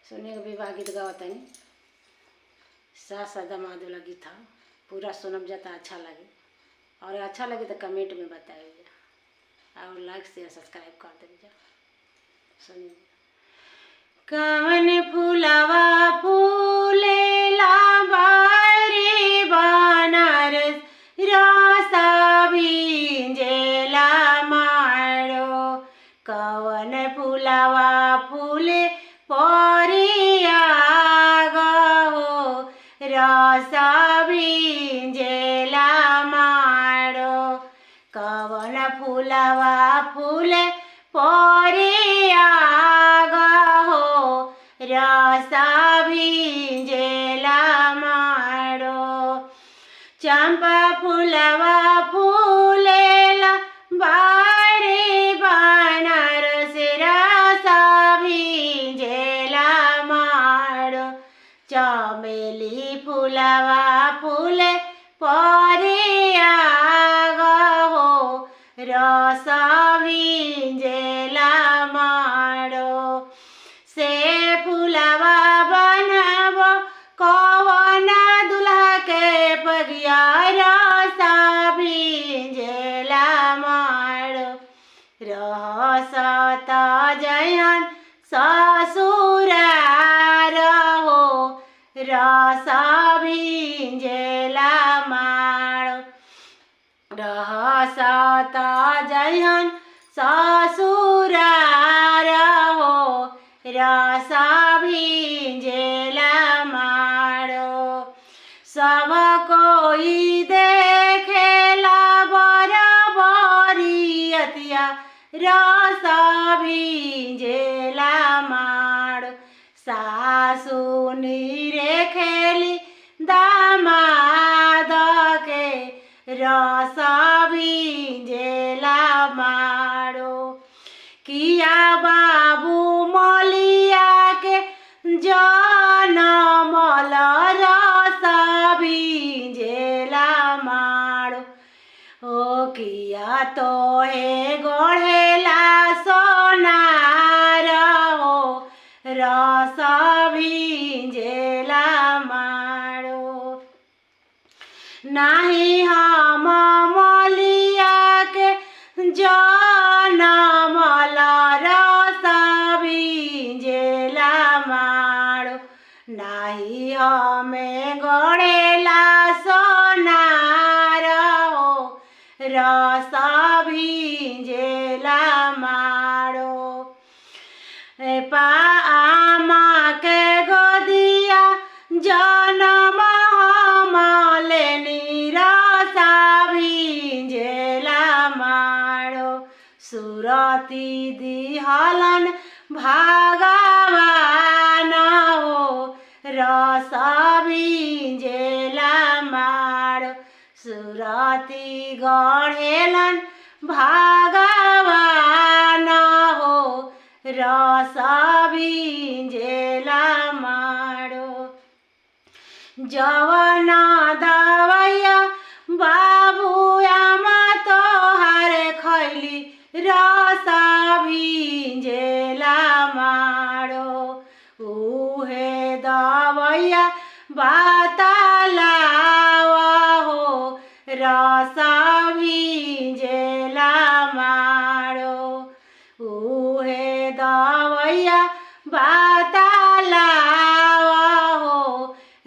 सोने का विवाह गीत गावतनी सास दामाद वाला गीत था। पूरा सुनब जाता अच्छा लगे और अच्छा लगे तो कमेंट में बताइए और लाइक शेयर सब्सक्राइब कर दीजिए। सुनिए। कवन फूलवा फूलेला बारी बनारस रासा भिंजेला मारो। कवन फूलवा फूले परिया गो रासा भिंजेला मारो। कवन फूलवा फूले परिया गो रासा भिंजेला मारो। चंपा फूलवा फूलेला बारी बनारस रासा भिंजेला मारो। चमेली फूलवा फूले परिया गो रासा भिंजेला मारो। से फूलवा बनब कवन दुल्हा के पगिया रासा भिंजेला मारो। रहसत जयन ससुरार हो रासा भिंजेला मारो। रहसत जयन ससुरार हो रासा भिंजेला मारो। सब कोई देखेला बराबरियतिया रासा भिंजेला मारो। सासु नीरे खेली दामाद के रासा भिंजेला मारो। किया बाबू मलिया के जनमल रासा भिंजेला मारो। ओ किया तो हे गढ़ेला सोनार हो रासा भिंजेला मारो। नाही हम मलिया के जनमल रासा भिंजेला मारो। नाही हमें गढ़ेला सोनार हो रासा भिंजेला मारो। आमा के गोदिया जनम हम लेनी रासा भिंजेला मारो। सुरती दिहलन भगवान हो रासा भिंजेला मारो। सुरती गढ़ेलन भगवान हो रासा भिंजेला मारो। जवन दवैया बाबू आमा तोहार खैली रासा भिंजेला मारो। उहे दवैया बतालावा हो रासा भिंजेला मारो। उहे दवैया बतालावा हो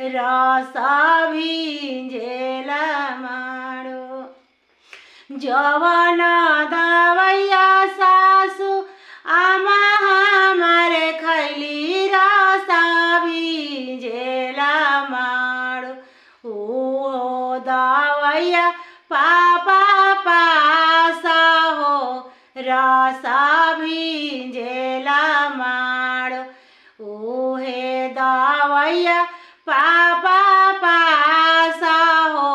रासा भिंजेला मारो। जवन दवैया सासु आमा हमारे खैली रासा भिंजेला मारो। ओ दवैया पापा पासा हो रासा भिंजेला मारो। ओहे दवैया पापा पासा हो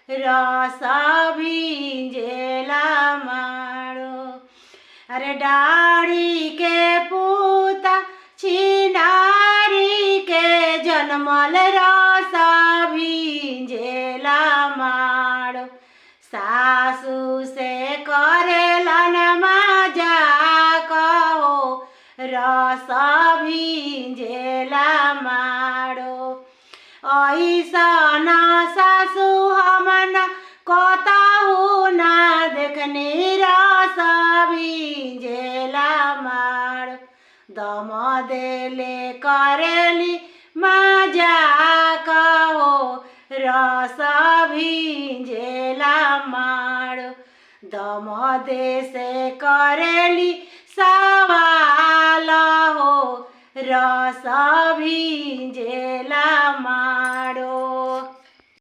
रासा भिंजेला मारो। अरे डाड़ी के पूता छिनारी के जनमल रासा भिंजेला मारो। सासु से करेलन मजाक हो रस भी भिंजेला माड़ो ऐसन सासु हमन कतहु ना देखनी रस भिंजेला माड़ो दम देले करेली मजाक हो रस भिंजेला माड़ो दम दे से करेली